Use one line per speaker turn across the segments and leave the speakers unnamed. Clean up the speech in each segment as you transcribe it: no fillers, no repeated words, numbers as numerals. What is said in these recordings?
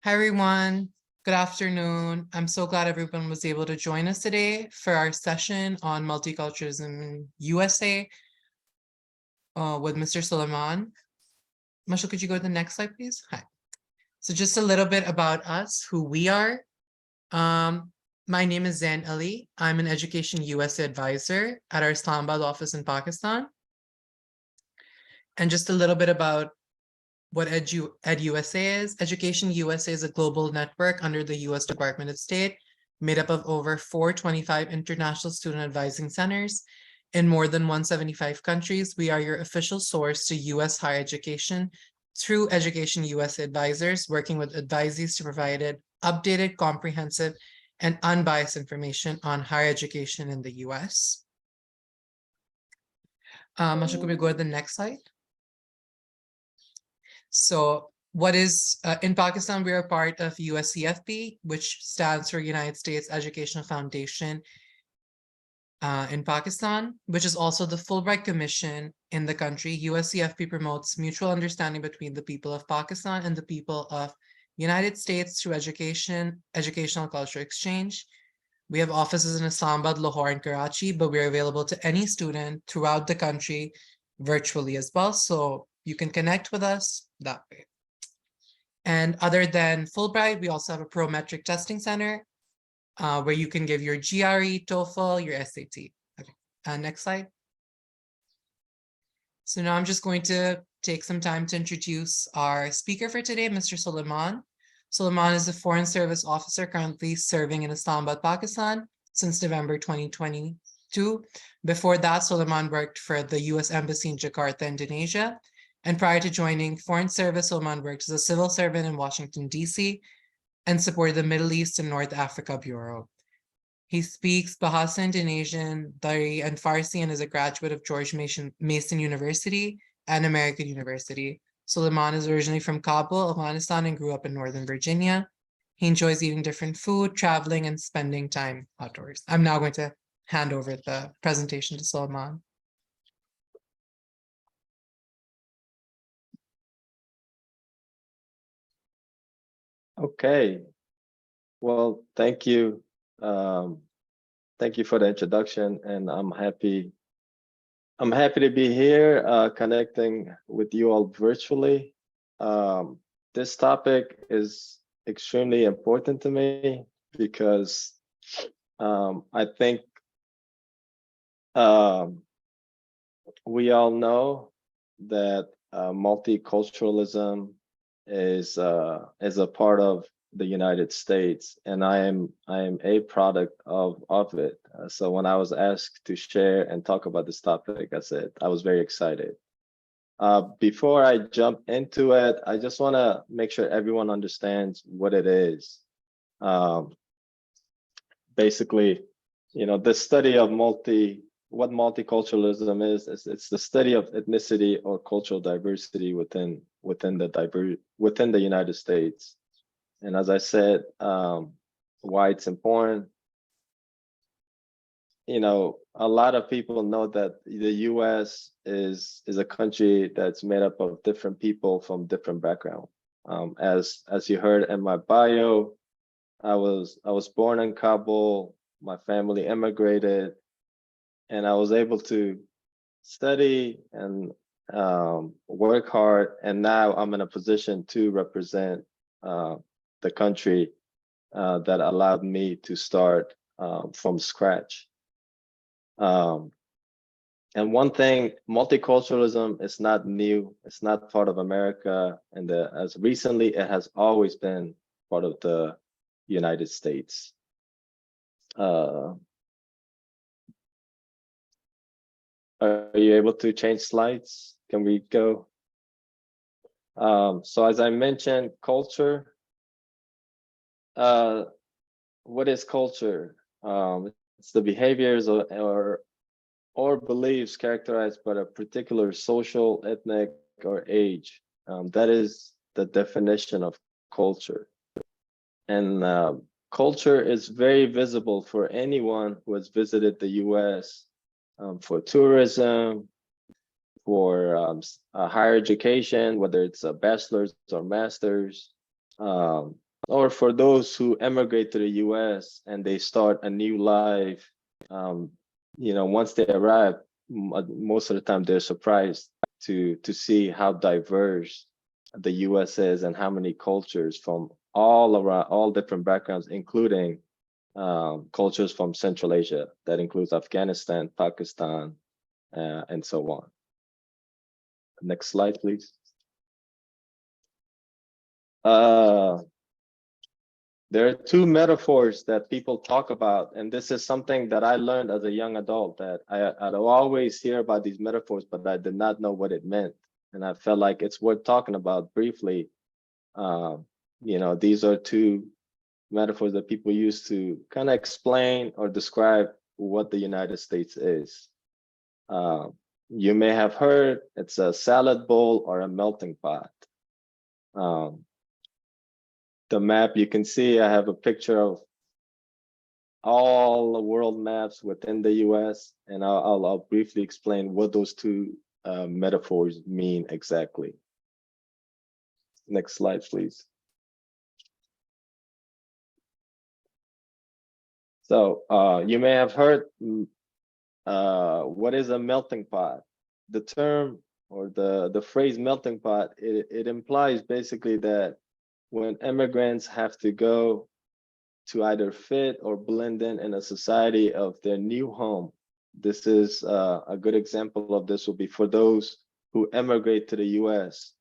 Hi, everyone. Good afternoon. I'm so glad everyone was able to join us today for our session on multiculturalism in USA with Mr. Sulaiman. Marshall, could you go to the next slide, please? Hi. So just a little bit about us, who we are. My name is Zain Ali. I'm an Education USA advisor at our Islamabad office in Pakistan. And just a little bit about what EducationUSA is. EducationUSA is a global network under the US Department of State, made up of over 425 international student advising centers in more than 175 countries. We are your official source to US higher education through EducationUSA advisors, working with advisees to provide updated, comprehensive, and unbiased information on higher education in the US. Masha, could we go to the next slide? So what is, in Pakistan, we are part of USEFP, which stands for United States Educational Foundation in Pakistan, which is also the Fulbright Commission in the country. USEFP promotes mutual understanding between the people of Pakistan and the people of United States through education, educational culture exchange. We have offices in Islamabad, Lahore, and Karachi, but we're available to any student throughout the country virtually as well. So you can connect with us that way. And other than Fulbright, we also have a prometric testing center where you can give your GRE, TOEFL, your SAT. Okay, next slide. So now I'm just going to take some time to introduce our speaker for today, Mr. Sulaiman. Sulaiman is a Foreign Service Officer currently serving in Islamabad, Pakistan since November 2022. Before that, Sulaiman worked for the US Embassy in Jakarta, Indonesia. And prior to joining Foreign Service, Sulaiman worked as a civil servant in Washington, D.C. and supported the Middle East and North Africa Bureau. He speaks Bahasa Indonesian, Dari, and Farsi, and is a graduate of George Mason University and American University. Sulaiman is originally from Kabul, Afghanistan, and grew up in Northern Virginia. He enjoys eating different food, traveling, and spending time outdoors. I'm now going to hand over the presentation to Sulaiman.
Okay, well, thank you. Thank you for the introduction, and I'm happy to be here connecting with you all virtually. This topic is extremely important to me because I think we all know that multiculturalism is a part of the United States, and I am a product of it. So when I was asked to share and talk about this topic, I was very excited. Before I jump into it, I just want to make sure everyone understands what it is. Basically, the study of what multiculturalism is it's the study of ethnicity or cultural diversity within the United States. And as I said, why it's important, a lot of people know that the US is a country that's made up of different people from different backgrounds. As you heard in my bio, I was born in Kabul. My family immigrated, and I was able to study and work hard. And now I'm in a position to represent the country that allowed me to start from scratch. And one thing, multiculturalism is not new. It's not part of America. And as recently, it has always been part of the United States. Are you able to change slides? Can we go? So as I mentioned, culture. What is culture? It's the behaviors or beliefs characterized by a particular social, ethnic, or age. That is the definition of culture. And culture is very visible for anyone who has visited the US for tourism, for higher education, whether it's a bachelor's or master's, or for those who emigrate to the US and they start a new life, once they arrive, most of the time they're surprised to see how diverse the US is and how many cultures from all around, all different backgrounds, including cultures from Central Asia. That includes Afghanistan, Pakistan, and so on. Next slide, please. There are two metaphors that people talk about, and this is something that I learned as a young adult, that I'd always hear about these metaphors, but I did not know what it meant. And I felt like it's worth talking about briefly. These are two metaphors that people use to kind of explain or describe what the United States is. You may have heard it's a salad bowl or a melting pot. The map, you can see I have a picture of all the world maps within the US, and I'll briefly explain what those two metaphors mean exactly. Next slide, please. So you may have heard what is a melting pot. The term or the phrase melting pot, it implies basically that when immigrants have to go to either fit or blend in a society of their new home. This is a good example of this will be for those who emigrate to the US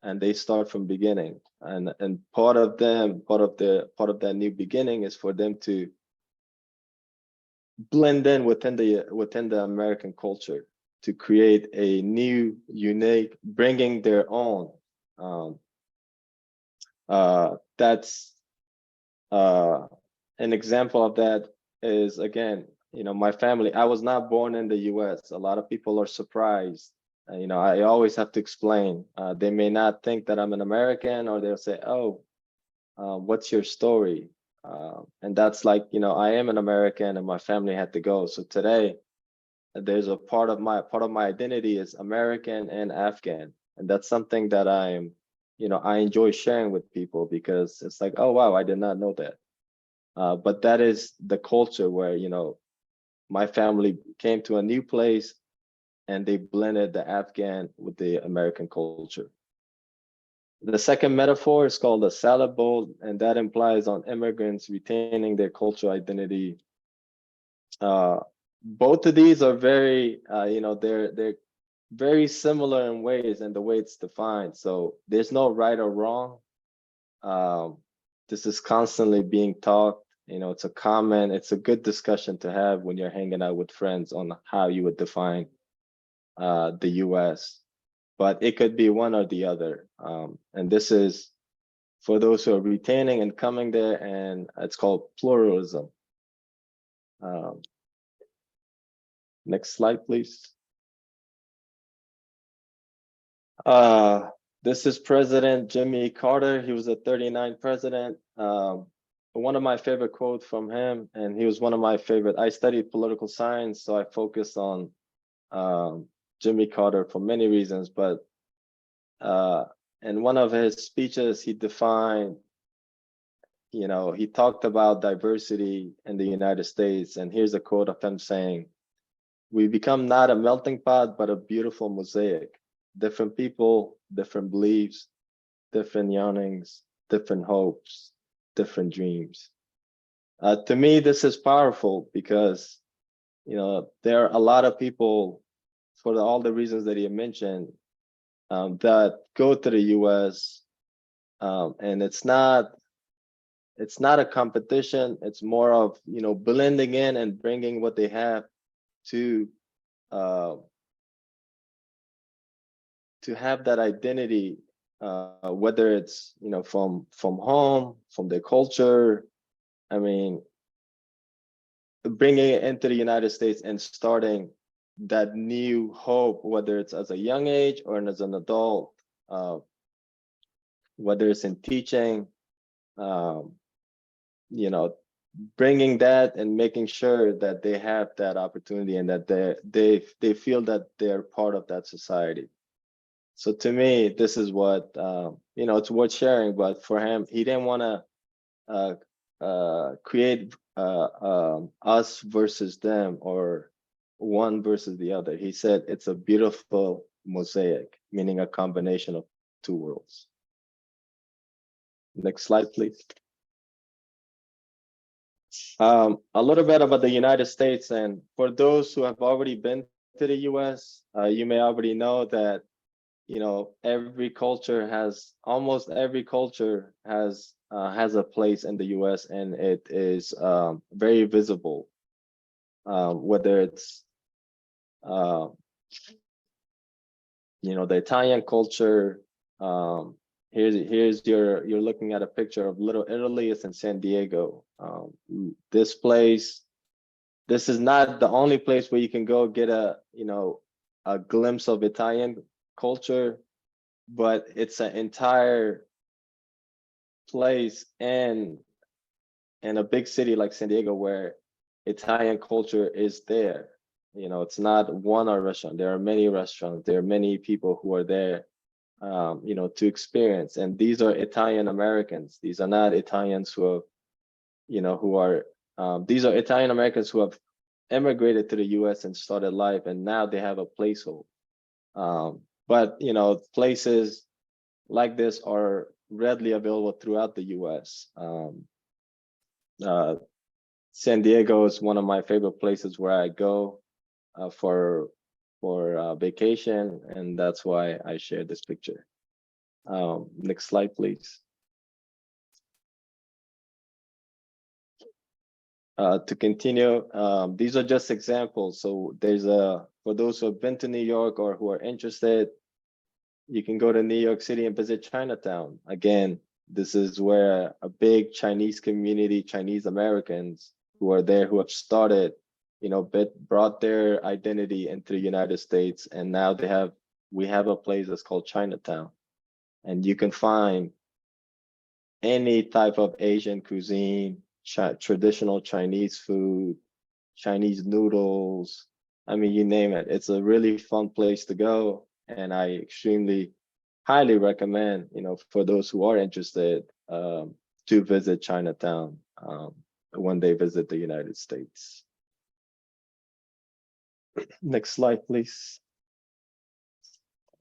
and they start from beginning. And part of that new beginning is for them to blend in within the American culture, to create a new, unique, bringing their own. That's an example of that is, again, my family. I was not born in the US. A lot of people are surprised. I always have to explain. They may not think that I'm an American, or they'll say, "Oh, what's your story?" And that's like, I am an American and my family had to go. So today, there's a part of my identity is American and Afghan. And that's something that I enjoy sharing with people, because it's like, oh, wow, I did not know that. But that is the culture where, my family came to a new place and they blended the Afghan with the American culture. The second metaphor is called a salad bowl, and that implies on immigrants retaining their cultural identity. Both of these are very, they're very similar in ways and the way it's defined. So there's no right or wrong. This is constantly being talked. It's a good discussion to have when you're hanging out with friends on how you would define the US. But it could be one or the other. And this is for those who are retaining and coming there, and it's called pluralism. Next slide, please. This is President Jimmy Carter. He was a 39th president. One of my favorite quotes from him, and he was one of my favorite. I studied political science, so I focused on Jimmy Carter for many reasons. But in one of his speeches, he defined, he talked about diversity in the United States. And here's a quote of him saying, "We become not a melting pot, but a beautiful mosaic. Different people, different beliefs, different yearnings, different hopes, different dreams." To me, this is powerful because, there are a lot of people, for all the reasons that he mentioned, that go to the US, and it's not a competition. It's more of, blending in and bringing what they have to have that identity, whether it's, from home, from their culture. I mean, bringing it into the United States and starting that new hope, whether it's as a young age or as an adult, whether it's in teaching, bringing that and making sure that they have that opportunity and that they feel that they're part of that society. So to me, this is what, it's worth sharing. But for him, he didn't want to create us versus them or one versus the other. He said it's a beautiful mosaic, meaning a combination of two worlds. Next slide, please. A little bit about the United States, and for those who have already been to the US, you may already know that, you know, almost every culture has a place in the US, and it is very visible, whether it's you know, the Italian culture. You're looking at a picture of Little Italy. It's in San Diego. This place, this is not the only place where you can go get a glimpse of Italian culture, but it's an entire place in a big city like San Diego where Italian culture is there. You know, it's not one restaurant. There are many restaurants. There are many people who are there, you know, to experience. And these are Italian Americans. These are not Italians who have, you know, these are Italian Americans who have immigrated to the US and started life, and now they have a placehold. But, you know, places like this are readily available throughout the US. San Diego is one of my favorite places where I go for vacation, and that's why I shared this picture. Next slide, please. To continue, these are just examples. So there's for those who have been to New York or who are interested, you can go to New York City and visit Chinatown. Again, this is where a big Chinese community, Chinese Americans who are there, who have started, you know, brought their identity into the United States, and now we have a place that's called Chinatown, and you can find any type of Asian cuisine, traditional Chinese food, Chinese noodles. I mean, you name it. It's a really fun place to go, and I extremely highly recommend, you know, for those who are interested, to visit Chinatown when they visit the United States. Next slide, please.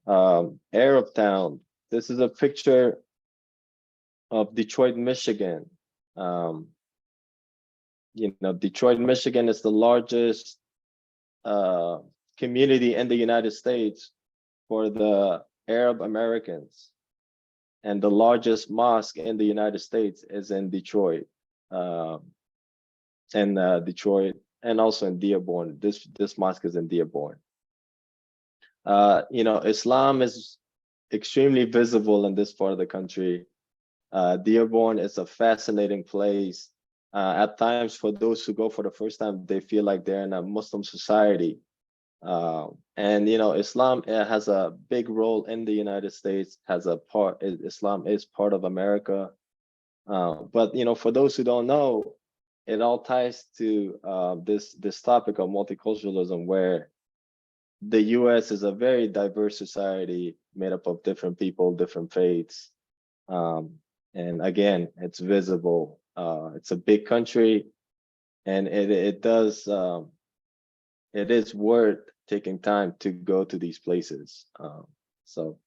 Arab Town. This is a picture of Detroit, Michigan. You know, Detroit, Michigan is the largest community in the United States for the Arab Americans, and the largest mosque in the United States is in Detroit, Detroit, and also in Dearborn. This mosque is in Dearborn. You know, Islam is extremely visible in this part of the country. Dearborn is a fascinating place. At times, for those who go for the first time, they feel like they're in a Muslim society. And you know, Islam has a big role in the United States. Islam is part of America. But you know, for those who don't know, it all ties to this topic of multiculturalism, where the US is a very diverse society made up of different people, different faiths. And again, it's visible. It's a big country, and it is worth taking time to go to these places. So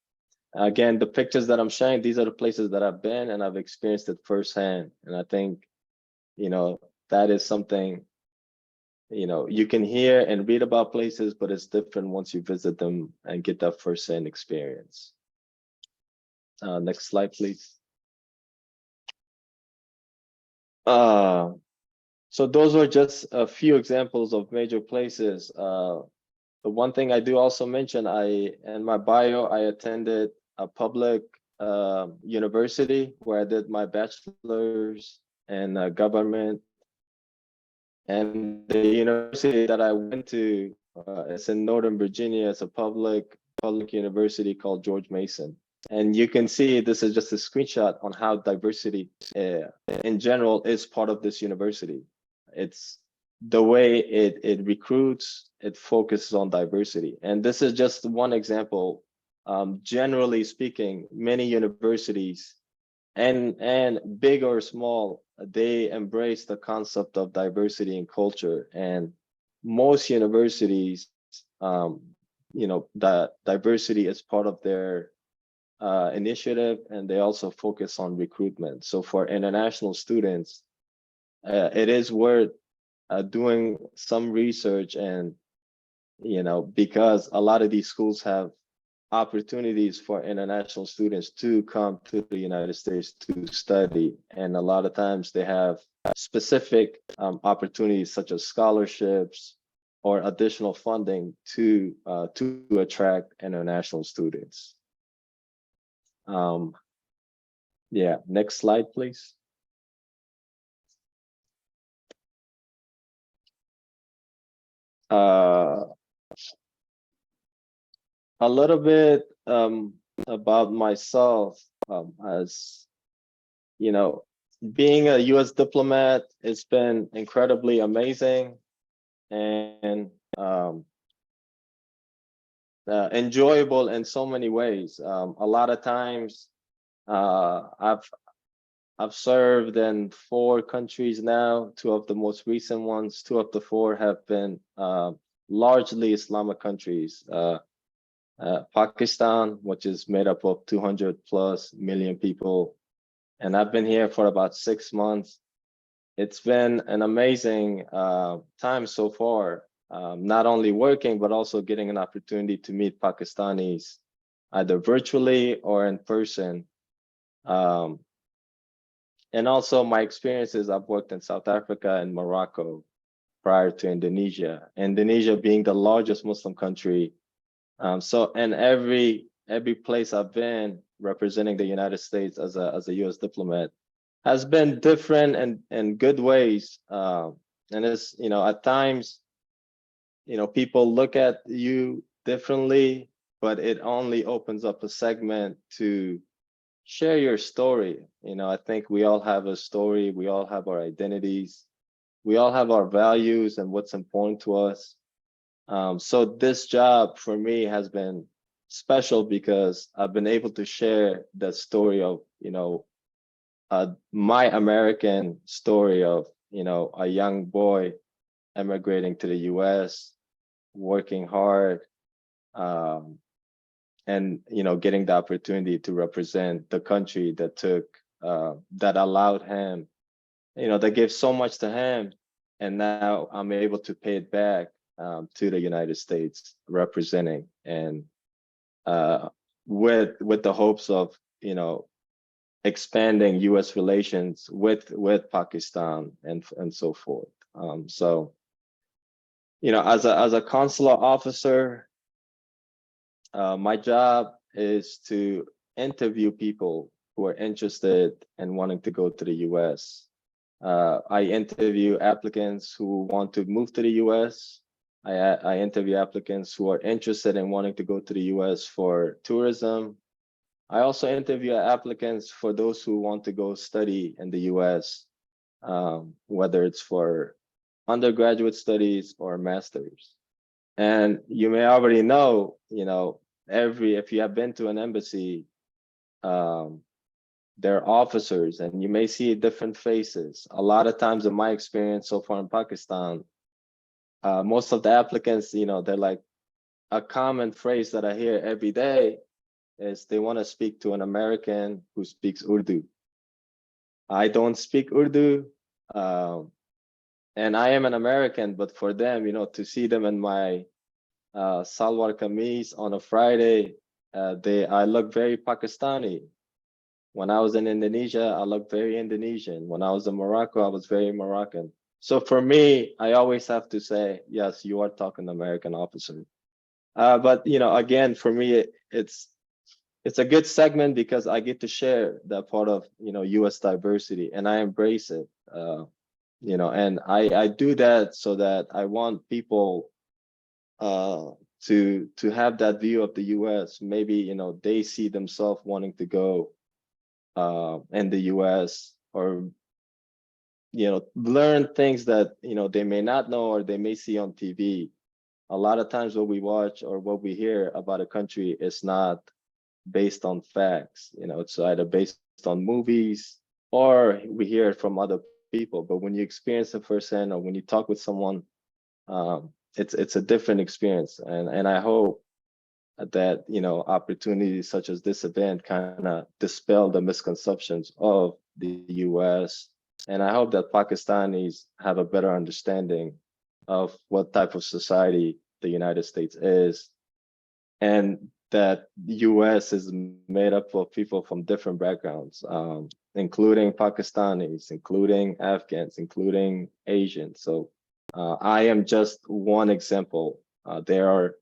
again, the pictures that I'm showing, these are the places that I've been, and I've experienced it firsthand. And I think, you know, that is something, you know, you can hear and read about places, but it's different once you visit them and get that firsthand experience. Next slide, please. So those are just a few examples of major places. The one thing I do also mention, in my bio, I attended a public university where I did my bachelor's in government. And the university that I went to is in Northern Virginia. It's a public university called George Mason. And you can see this is just a screenshot on how diversity in general is part of this university. It's the way it recruits, it focuses on diversity. And this is just one example. Generally speaking, many universities and big or small, they embrace the concept of diversity in culture. And most universities, the diversity is part of their initiative, and they also focus on recruitment. So for international students, it is worth doing some research, and because a lot of these schools have opportunities for international students to come to the United States to study. And a lot of times they have specific opportunities such as scholarships or additional funding to attract international students. Yeah, next slide, please. A little bit about myself, as being a US diplomat, it's been incredibly amazing and enjoyable in so many ways. A lot of times I've served in 4 countries now. 2 of the most recent ones, 2 of the 4 have been largely Islamic countries. Pakistan, which is made up of 200+ million people. And I've been here for about 6 months. It's been an amazing time so far, not only working, but also getting an opportunity to meet Pakistanis, either virtually or in person. And also my experiences, I've worked in South Africa and Morocco prior to Indonesia. Indonesia being the largest Muslim country. So in every place I've been representing the United States as a US diplomat has been different and in good ways. And it's, at times, people look at you differently, but it only opens up a segment to share your story. I think we all have a story, we all have our identities, we all have our values and what's important to us. So this job for me has been special because I've been able to share that story of, my American story of, a young boy emigrating to the US, working hard, and, getting the opportunity to represent the country that that allowed him, that gave so much to him. And now I'm able to pay it back to the United States, representing, and with the hopes of expanding U.S. relations with Pakistan and so forth. So as a consular officer, my job is to interview people who are interested in wanting to go to the U.S. I interview applicants who want to move to the U.S. I interview applicants who are interested in wanting to go to the US for tourism. I also interview applicants for those who want to go study in the US, whether it's for undergraduate studies or master's. And you may already know, if you have been to an embassy, there are officers and you may see different faces. A lot of times in my experience so far in Pakistan, most of the applicants, they're like, a common phrase that I hear every day is they want to speak to an American who speaks Urdu. I don't speak Urdu, and I am an American, but for them, to see them in my salwar kameez on a Friday, I look very Pakistani. When I was in Indonesia, I looked very Indonesian. When I was in Morocco, I was very Moroccan. So for me, I always have to say, yes, you are talking American officer. But again, for me, it's a good segment because I get to share that part of U.S. diversity, and I embrace it. And I do that so that I want people to have that view of the U.S. Maybe they see themselves wanting to go in the U.S. or learn things that they may not know or they may see on TV. A lot of times what we watch or what we hear about a country is not based on facts. It's either based on movies, or we hear it from other people. But when you experience it firsthand, or when you talk with someone, it's a different experience. And I hope that, you know, opportunities such as this event kind of dispel the misconceptions of the US. And I hope that Pakistanis have a better understanding of what type of society the United States is, and that the US is made up of people from different backgrounds, including Pakistanis, including Afghans, including Asians. So I am just one example. There are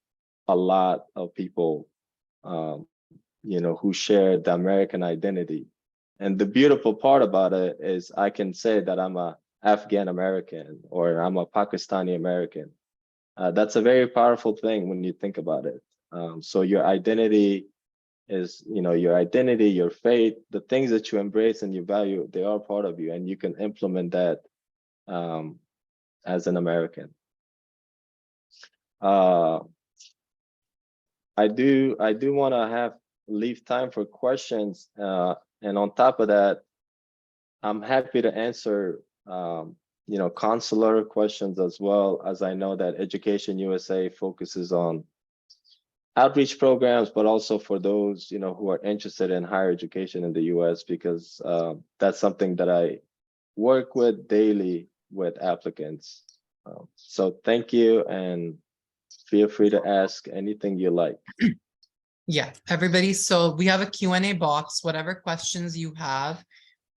a lot of people, you know, who share the American identity. And the beautiful part about it is I can say that I'm a Afghan American or I'm a Pakistani American. That's a very powerful thing when you think about it. So your identity is, you know, your identity, your faith, the things that you embrace and you value, they are part of you, and you can implement that as an American. I do want to leave time for questions, and on top of that, I'm happy to answer you know, consular questions as well, as I know that Education USA focuses on outreach programs, but also for those, you know, who are interested in higher education in the US, because that's something that I work with daily with applicants. So thank you, and feel free to ask anything you like.
Yeah, everybody. So we have a Q&A box. Whatever questions you have,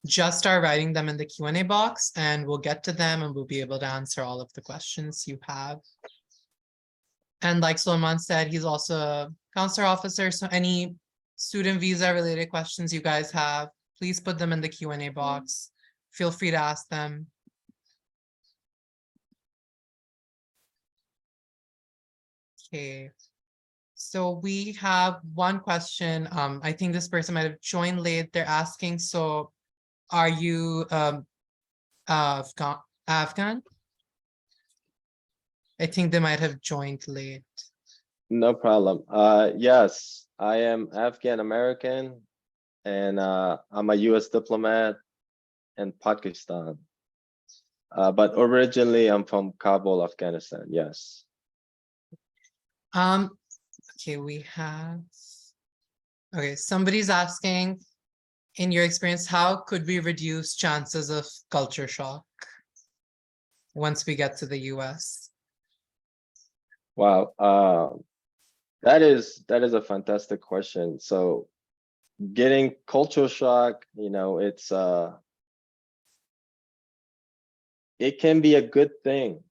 just start writing them in the Q&A box and we'll get to them and we'll be able to answer all of the questions you have. And like Sulaiman said, he's also a Consular Officer. So any student visa related questions you guys have, please put them in the Q&A box. Feel free to ask them. Okay. So we have one question. I think this person might have joined late. They're asking, so are you Afghan? I think they might have joined late.
No problem. Yes, I am Afghan American, and I'm a US diplomat in Pakistan. But originally I'm from Kabul, Afghanistan. Yes.
Okay, okay, somebody's asking, in your experience, how could we reduce chances of culture shock once we get to the US?
Wow. That is a fantastic question. So getting cultural shock, you know, it can be a good thing.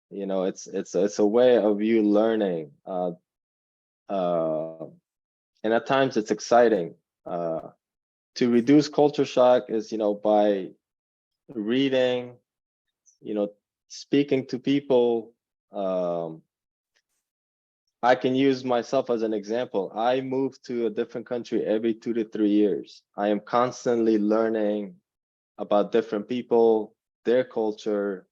You know, it's a way of you learning. And at times it's exciting. To reduce culture shock is, you know, by reading, you know, speaking to people. I can use myself as an example. I move to a different country every 2 to 3 years. I am constantly learning about different people, their culture,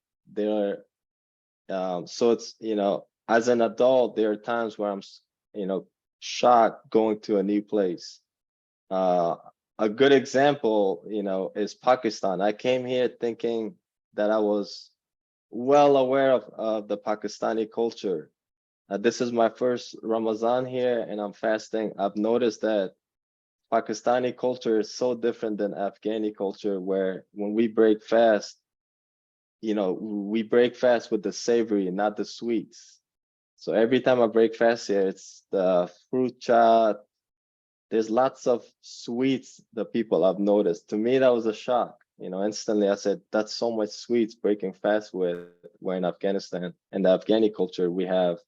so it's, you know, as an adult, there are times where I'm, you know, shocked going to a new place. A good example, you know, is Pakistan. I came here thinking that I was well aware of the Pakistani culture. This is my first Ramadan here and I'm fasting. I've noticed that Pakistani culture is so different than Afghani culture, where when we break fast, you know, we break fast with the savory, not the sweets. So every time I break fast here, it's the fruit chat. There's lots of sweets that people have noticed. To me, that was a shock. You know, instantly I said, that's so much sweets breaking fast with. Where in Afghanistan and the Afghani culture, we have,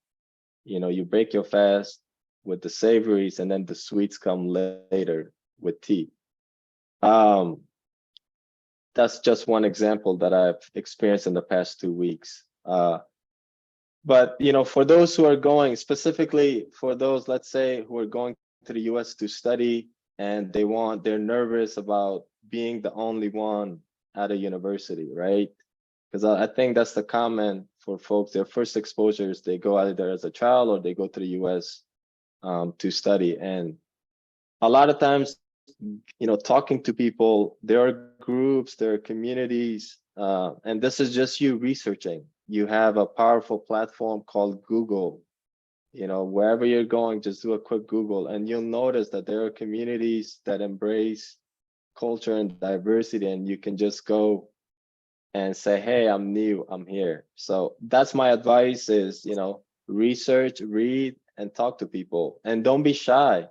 you know, you break your fast with the savories and then the sweets come later with tea. That's just one example that I've experienced in the past 2 weeks. But, you know, for those who are going, specifically for those, let's say, who are going to the US to study and they're nervous about being the only one at a university, right? Because I think that's the common for folks. Their first exposures, they go either as a child or they go to the US to study. And a lot of times talking to people. There are groups, there are communities, and this is just you researching. You have a powerful platform called Google. Wherever you're going, just do a quick Google, and you'll notice that there are communities that embrace culture and diversity, and you can just go and say, hey, I'm new, I'm here. So that's my advice is, research, read, and talk to people, and don't be shy.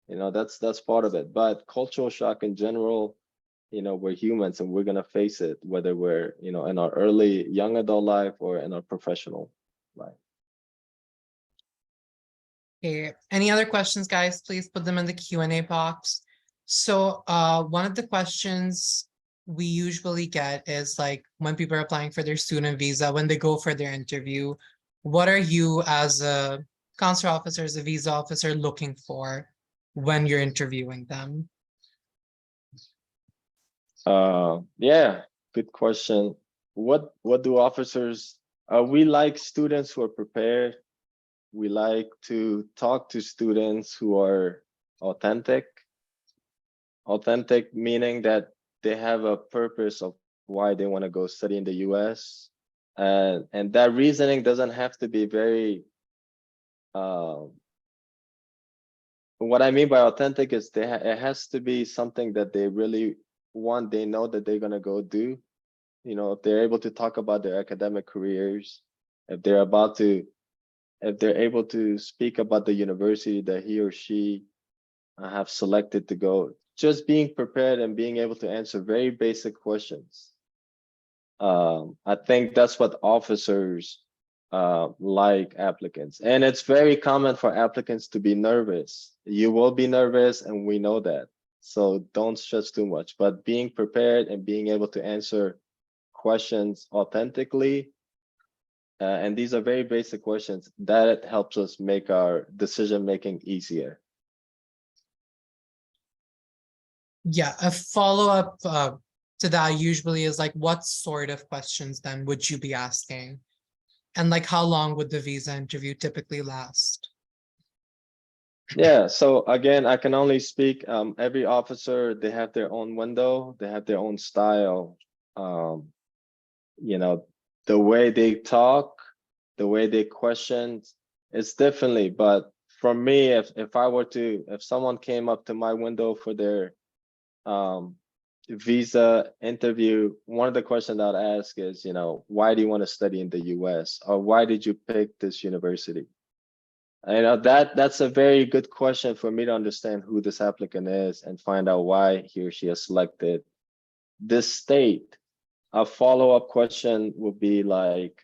That's part of it. But cultural shock in general, we're humans and we're gonna face it, whether we're, in our early young adult life or in our professional life.
Okay, any other questions, guys? Please put them in the Q&A box. So one of the questions we usually get is like when people are applying for their student visa, when they go for their interview, what are you as a consular officer, as a visa officer looking for when you're interviewing them?
Yeah, good question. What do officers, we like students who are prepared. We like to talk to students who are authentic. Authentic meaning that they have a purpose of why they want to go study in the US. And that reasoning doesn't have to be very, what I mean by authentic is it has to be something that they really want, they know that they're going to go do. If they're able to talk about their academic careers, if they're able to speak about the university that he or she have selected to go, just being prepared and being able to answer very basic questions. I think that's what officers like applicants. And it's very common for applicants to be nervous. You will be nervous, and we know that. So don't stress too much, but being prepared and being able to answer questions authentically, and these are very basic questions, that helps us make our decision-making easier.
Yeah, a follow-up to that usually is like, what sort of questions then would you be asking? And like, how long would the visa interview typically last?
Yeah, so again, I can only speak, every officer, they have their own window, they have their own style. The way they talk, the way they question, it's differently. But for me, if someone came up to my window for their visa interview, one of the questions I'd ask is, why do you want to study in the US? Or why did you pick this university? That's a very good question for me to understand who this applicant is and find out why he or she has selected this state. A follow-up question would be like,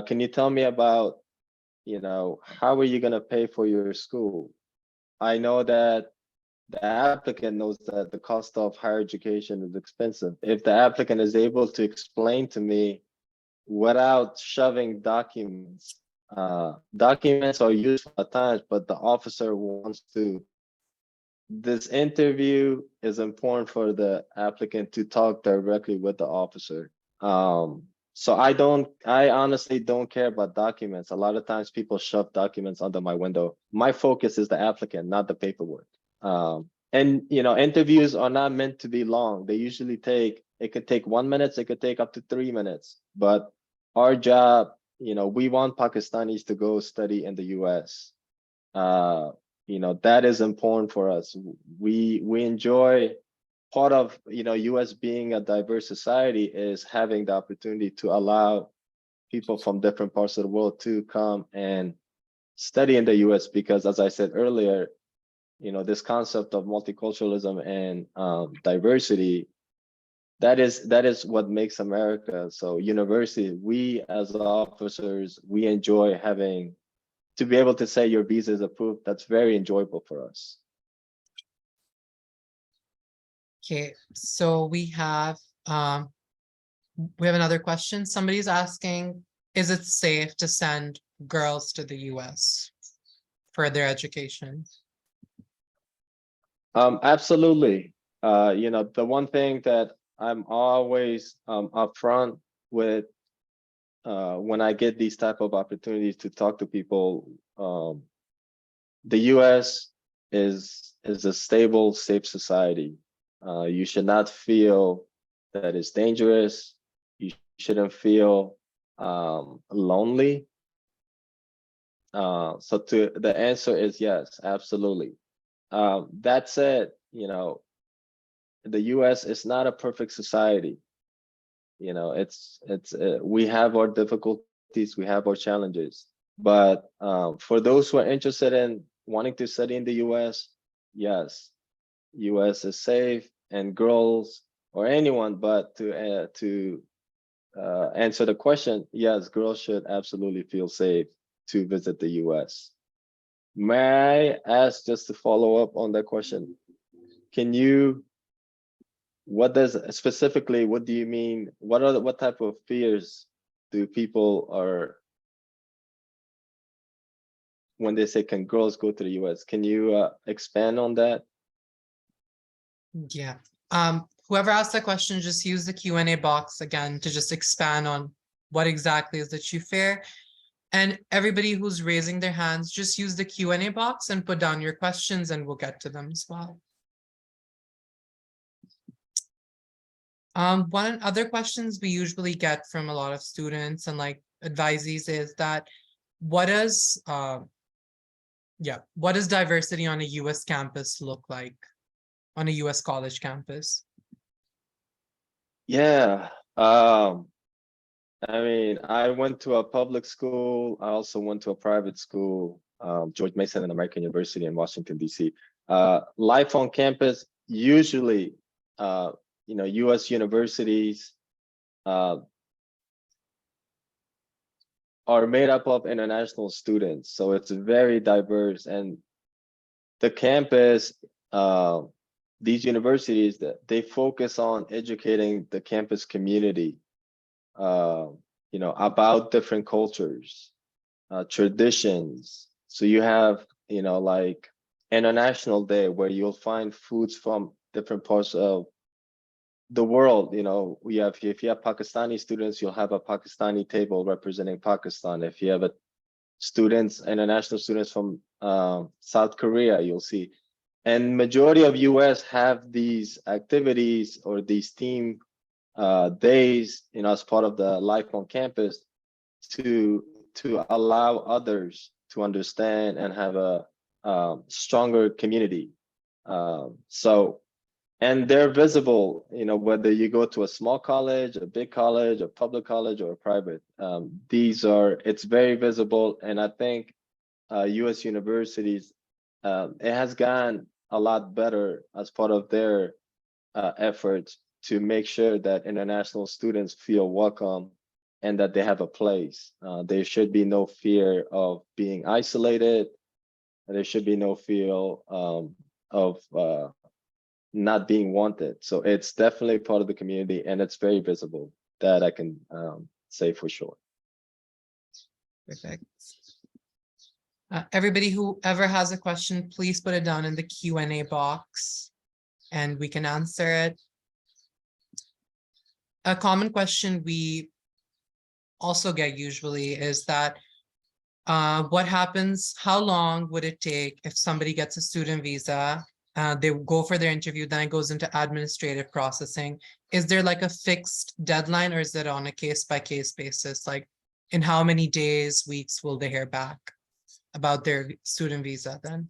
can you tell me about, how are you going to pay for your school? I know that the applicant knows that the cost of higher education is expensive. If the applicant is able to explain to me without shoving documents, documents are useful at times, but the officer wants to. This interview is important for the applicant to talk directly with the officer. So I honestly don't care about documents. A lot of times people shove documents under my window. My focus is the applicant, not the paperwork. And interviews are not meant to be long. They usually it could take 1 minute, it could take up to 3 minutes. But our job, we want Pakistanis to go study in the US. That is important for us. We enjoy, part of US being a diverse society is having the opportunity to allow people from different parts of the world to come and study in the US, because as I said earlier, this concept of multiculturalism and diversity, that is what makes America. So university, we as officers, we enjoy having to be able to say your visa is approved. That's very enjoyable for us.
Okay, so we have another question. Somebody's asking, is it safe to send girls to the US for their education?
Absolutely. The one thing that I'm always upfront with when I get these type of opportunities to talk to people, the US is a stable, safe society. You should not feel that it's dangerous. You shouldn't feel lonely. So the answer is yes, absolutely. That said, you know, the US is not a perfect society. You know, we have our difficulties, we have our challenges. But for those who are interested in wanting to study in the US, yes, US is safe, and girls or anyone, but to answer the question, yes, girls should absolutely feel safe to visit the US. May I ask, just to follow up on that question, can you, what do you mean, what type of fears do people are when they say, can girls go to the US? Can you expand on that?
Yeah. Whoever asked that question, just use the Q&A box again to just expand on what exactly is the chief fear. And everybody who's raising their hands, just use the Q&A box and put down your questions and we'll get to them as well. One other questions we usually get from a lot of students and like advisees is that what does diversity on a US campus look like, on a US college campus?
Yeah. I mean, I went to a public school. I also went to a private school, George Mason and American University in Washington, D.C. Life on campus, usually, you know, US universities are made up of international students. So it's very diverse. And the campus, these universities, they focus on educating the campus community, you know, about different cultures, traditions. So you have, you know, like International Day, where you'll find foods from different parts of the world. You know, if you have Pakistani students, you'll have a Pakistani table representing Pakistan. If you have international students from South Korea, you'll see. And majority of US have these activities or these team days, you know, as part of the life on campus to allow others to understand and have a stronger community. So, and they're visible, you know, whether you go to a small college, a big college, a public college, or a private. It's very visible. And I think US universities, it has gone a lot better as part of their efforts to make sure that international students feel welcome and that they have a place. There should be no fear of being isolated. There should be no fear of not being wanted. So it's definitely part of the community, and it's very visible. That I can say for sure.
Perfect. Everybody who ever has a question, please put it down in the Q&A box and we can answer it. A common question we also get usually is that what happens, how long would it take if somebody gets a student visa, they go for their interview, then it goes into administrative processing. Is there like a fixed deadline, or is it on a case-by-case basis? Like in how many days, weeks will they hear back about their student visa then?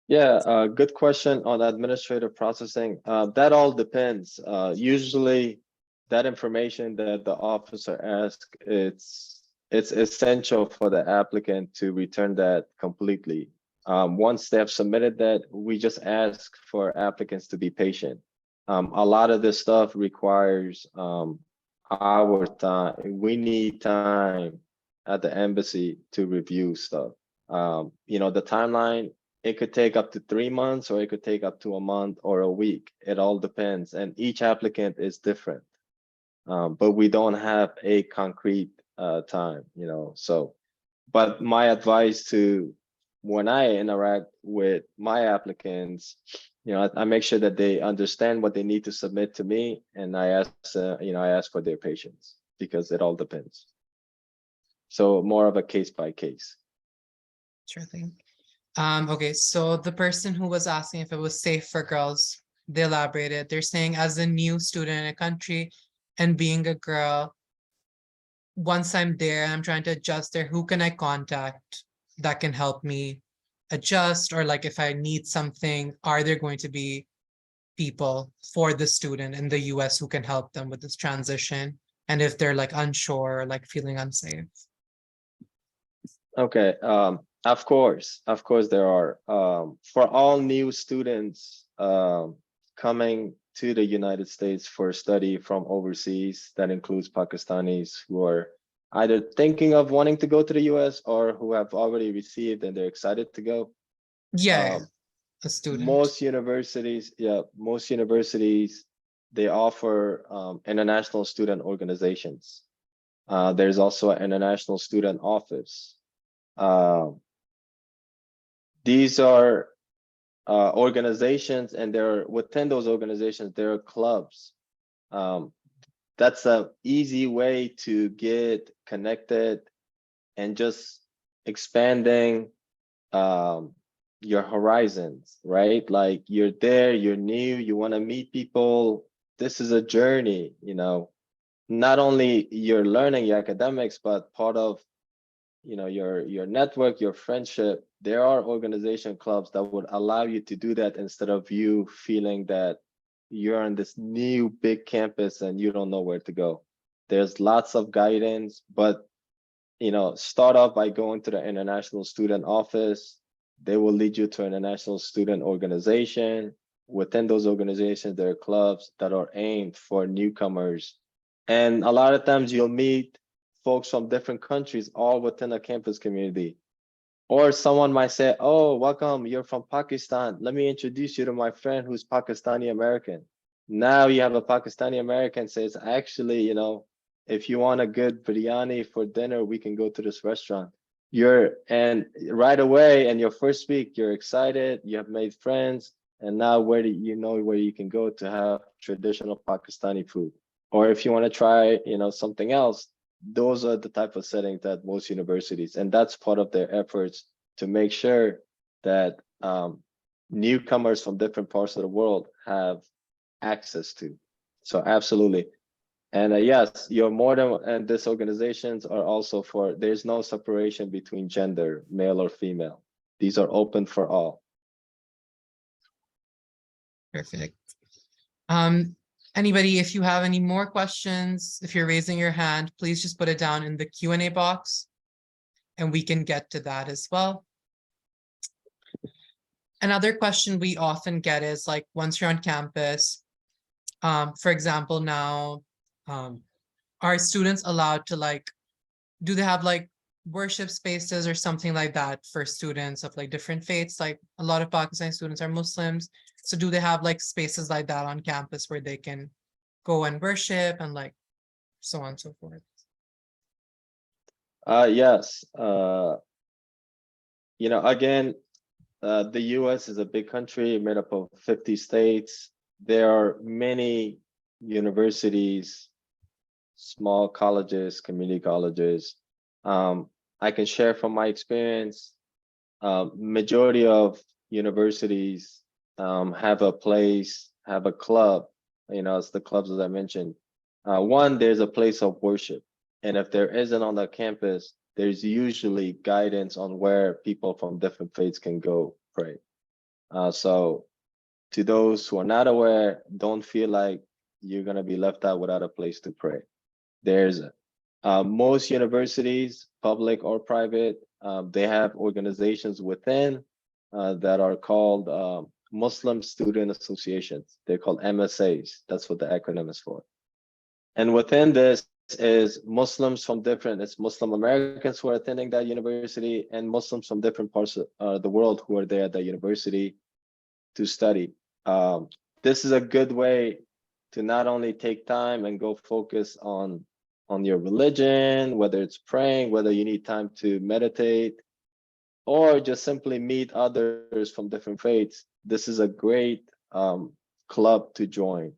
Yeah, good question on administrative processing. That all depends. Usually that information that the officer asks, it's essential for the applicant to return that completely. Once they have submitted that, we just ask for applicants to be patient. A lot of this stuff requires our time. We need time at the embassy to review stuff. You know, the timeline, it could take up to 3 months, or it could take up to a month or a week. It all depends, and each applicant is different. But we don't have a concrete time, you know. So, but my advice to when I interact with my applicants, you know, I make sure that they understand what they need to submit to me, and I ask, you know, I ask for their patience, because it all depends. So more of a case by case.
Sure thing. Okay, so the person who was asking if it was safe for girls, they elaborated. They're saying as a new student in a country and being a girl, once I'm there and I'm trying to adjust there, who can I contact that can help me adjust? Or like if I need something, are there going to be people for the student in the US who can help them with this transition? And if they're like unsure or like feeling unsafe.
Okay, of course there are. For all new students coming to the United States for study from overseas, that includes Pakistanis who are either thinking of wanting to go to the US or who have already received and they're excited to go.
Yeah,
Um,
a student.
most universities, they offer international student organizations. There's also an international student office. Uh, these are organizations, and there within those organizations there are clubs. Um, that's a easy way to get connected and just expanding your horizons, right? Like you're there, you're new, you want to meet people. This is a journey, you know. Not only you're learning your academics, but part of your network, your friendship. There are organization clubs that would allow you to do that instead of you feeling that you're on this new big campus and you don't know where to go. There's lots of guidance, but start off by going to the international student office. They will lead you to an international student organization. Within those organizations, there are clubs that are aimed for newcomers, and a lot of times you'll meet folks from different countries all within a campus community. Or someone might say, oh, welcome, you're from Pakistan. Let me introduce you to my friend who's Pakistani American. Now you have a Pakistani American says, actually, if you want a good biryani for dinner, we can go to this restaurant. And right away, in your first week, you're excited, you have made friends, and now where do you know where you can go to have traditional Pakistani food? Or if you want to try, something else, those are the type of settings that most universities, and that's part of their efforts to make sure that newcomers from different parts of the world have access to. So absolutely. And yes, you're more than, and these organizations are also for, there's no separation between gender, male or female. These are open for all.
Perfect. Anybody, if you have any more questions, if you're raising your hand, please just put it down in the Q&A box and we can get to that as well. Another question we often get is like, once you're on campus, for example, now, are students allowed to like, do they have like worship spaces or something like that for students of like different faiths? Like a lot of Pakistani students are Muslims. So do they have like spaces like that on campus where they can go and worship and like so on and so forth?
Yes. Again, the US is a big country made up of 50 states. There are many universities, small colleges, community colleges. I can share from my experience, majority of universities have a place, have a club, it's the clubs as I mentioned. One, there's a place of worship. And if there isn't on the campus, there's usually guidance on where people from different faiths can go pray. So to those who are not aware, don't feel like you're going to be left out without a place to pray. There's most universities, public or private, they have organizations within that are called Muslim Student Associations. They're called MSAs. That's what the acronym is for. And within this is Muslims from different, it's Muslim Americans who are attending that university and Muslims from different parts of the world who are there at that university to study. This is a good way to not only take time and go focus on your religion, whether it's praying, whether you need time to meditate, or just simply meet others from different faiths. This is a great club to join.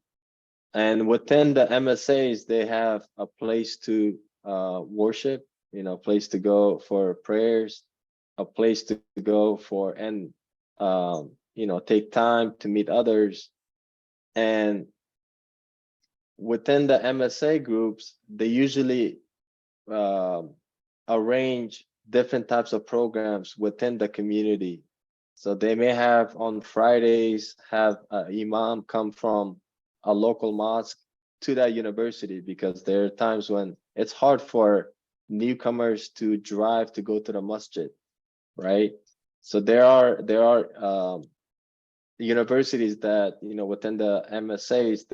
And within the MSAs, they have a place to worship, place to go for prayers. a place to go for, and take time to meet others. And within the MSA groups, they usually arrange different types of programs within the community. So they may have on Fridays have an imam come from a local mosque to that university, because there are times when it's hard for newcomers to drive to go to the masjid, right? So there are universities that, within the MSAs,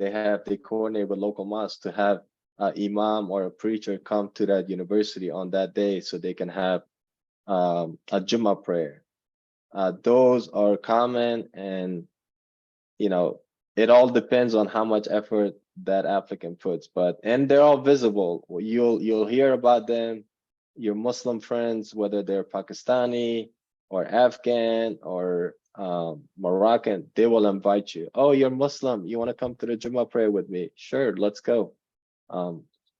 they coordinate with local mosques to have an imam or a preacher come to that university on that day so they can have a Jummah prayer. Those are common, and it all depends on how much effort that applicant puts. And they're all visible. You'll hear about them. Your Muslim friends, whether they're Pakistani or Afghan or Moroccan, they will invite you. Oh, you're Muslim. You want to come to the Jummah prayer with me? Sure, let's go.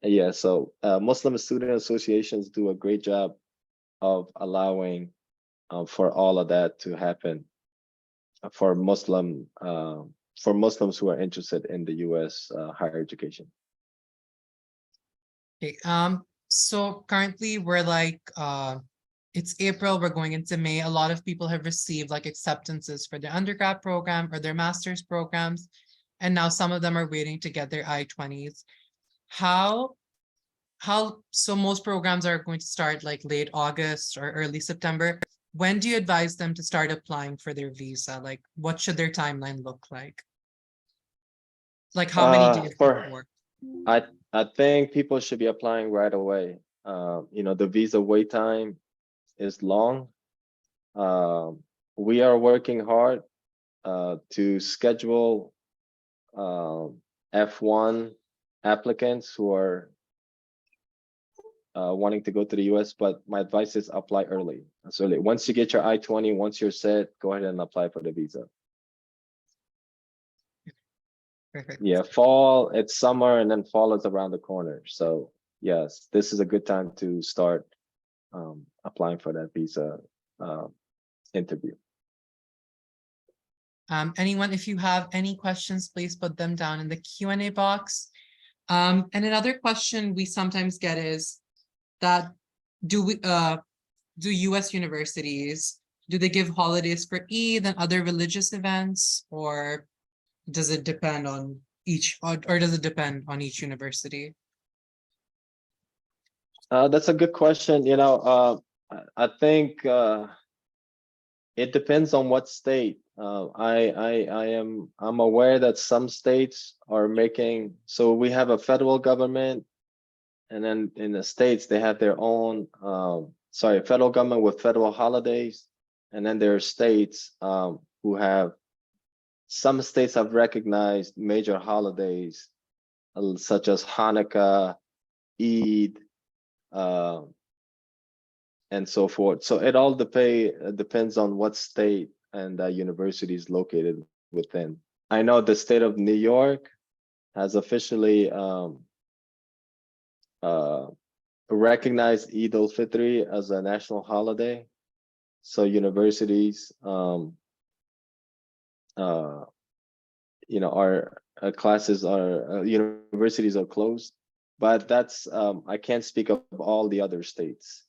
Yeah, so Muslim student associations do a great job of allowing for all of that to happen for Muslims who are interested in the U.S. Higher education.
Okay. So currently we're like it's April, we're going into May. A lot of people have received like acceptances for their undergrad program or their master's programs, and now some of them are waiting to get their I-20s. So most programs are going to start like late August or early September. When do you advise them to start applying for their visa? Like, what should their timeline look like? Like, how many days before?
I think people should be applying right away. The visa wait time is long. We are working hard to schedule F1 applicants who are wanting to go to the US, but my advice is apply early. So once you get your I-20, once you're set, go ahead and apply for the visa.
Perfect.
Yeah, fall, it's summer, and then fall is around the corner. So yes, this is a good time to start applying for that visa interview.
Anyone, if you have any questions, please put them down in the Q&A box. And another question we sometimes get is that do US universities, do they give holidays for Eid and other religious events, or does it depend on each, or does it depend on each university?
That's a good question. I think it depends on what state. I'm aware that some states are making, so we have a federal government, and then in the states they have their own federal government with federal holidays, and then there are states who have, some states have recognized major holidays such as Hanukkah, Eid, and so forth. So it all depends on what state and university is located within. I know the state of New York has officially recognized Eid al-Fitr as a national holiday. So universities, universities are closed, but that's I can't speak of all the other states.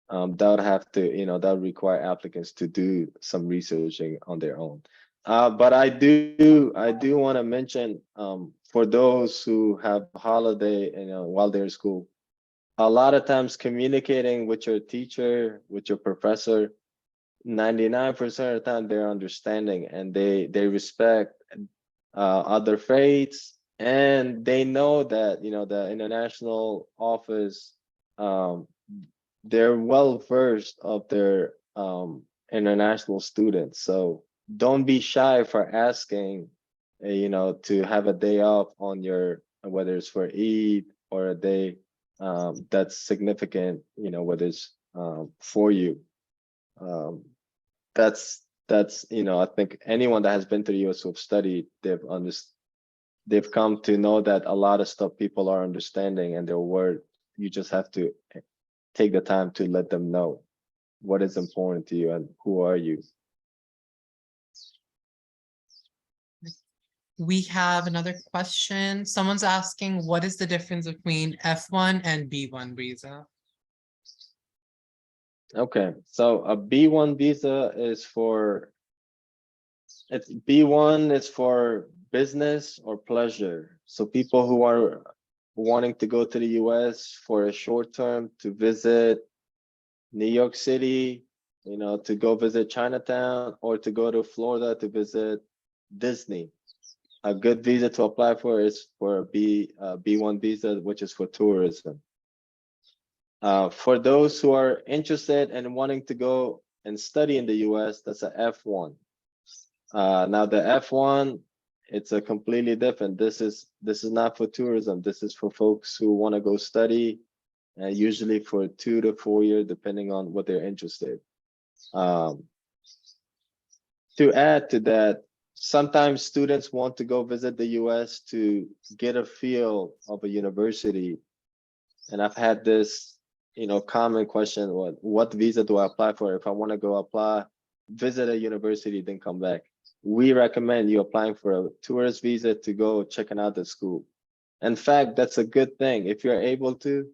That would have to, that would require applicants to do some researching on their own. But I do want to mention, for those who have a holiday, while they're in school, a lot of times communicating with your teacher, with your professor, 99% of the time they're understanding, and they respect other faiths, and they know that, the international office, they're well versed of their international students. So don't be shy for asking, to have a day off on your, whether it's for Eid or a day that's significant, whether it's for you. That's I think anyone that has been to the US who have studied, they've come to know that a lot of stuff people are understanding and their word, you just have to take the time to let them know. what is important to you and who are you.
We have another question. Someone's asking, what is the difference between F1 and B1 visa?
Okay, so a B1 visa is for, it's B1 is for business or pleasure. So people who are wanting to go to the US for a short term to visit New York City, you know, to go visit Chinatown, or to go to Florida to visit Disney. A good visa to apply for is for a B1 visa, which is for tourism. For those who are interested and wanting to go and study in the US, that's a F1. Now the F1, it's a completely different. This is not for tourism. This is for folks who want to go study, usually for 2 to 4 years, depending on what they're interested. To add to that, sometimes students want to go visit the US to get a feel of a university. And I've had this, you know, common question, what visa do I apply for if I want to go apply, visit a university, then come back? We recommend you applying for a tourist visa to go checking out the school. In fact, that's a good thing. If you're able to,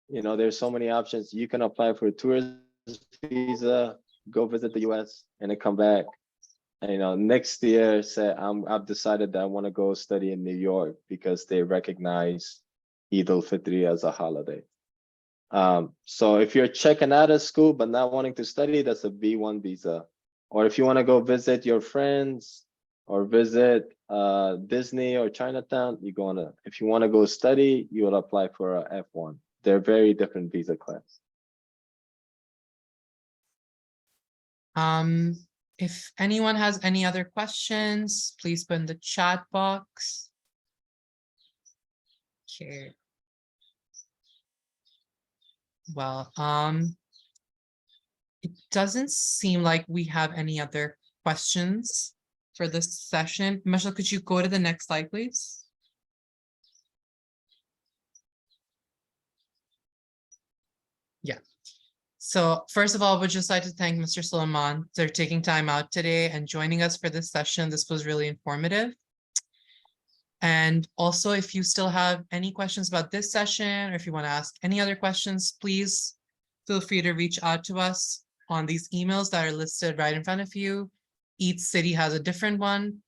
you know, there's so many options. You can apply for a tourist visa, go visit the US, and then come back. And, you know, next year, say, I've decided that I want to go study in New York because they recognize Eid al-Fitr as a holiday. So if you're checking out a school but not wanting to study, that's a B1 visa. Or if you want to go visit your friends or visit Disney or Chinatown, if you want to go study, you will apply for a F1. They're very different visa class.
If anyone has any other questions, please put in the chat box. Okay. Well, it doesn't seem like we have any other questions for this session. Michelle, could you go to the next slide, please? Yeah. So first of all, I would just like to thank Mr. Sulaiman for taking time out today and joining us for this session. This was really informative. And also, if you still have any questions about this session, or if you want to ask any other questions, please feel free to reach out to us on these emails that are listed right in front of you. Each city has a different one.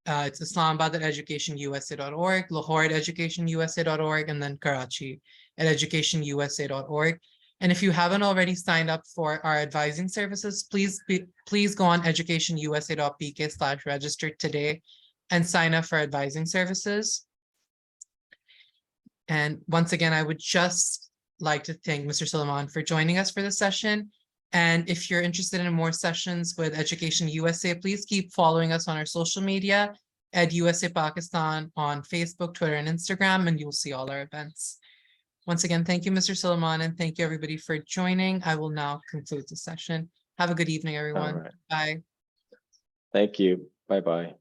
It's Islamabad@educationusa.org, Lahore @educationusa.org, and then Karachi @educationusa.org. And if you haven't already signed up for our advising services, please go on educationusa.pk/register today and sign up for advising services. And once again, I would just like to thank Mr. Sulaiman for joining us for this session. And if you're interested in more sessions with Education USA, please keep following us on our social media at USA Pakistan on Facebook, Twitter, and Instagram, and you'll see all our events. Once again, thank you, Mr. Sulaiman, and thank you everybody for joining. I will now conclude the session. Have a good evening, everyone.
All right.
Bye.
Thank you. Bye-bye.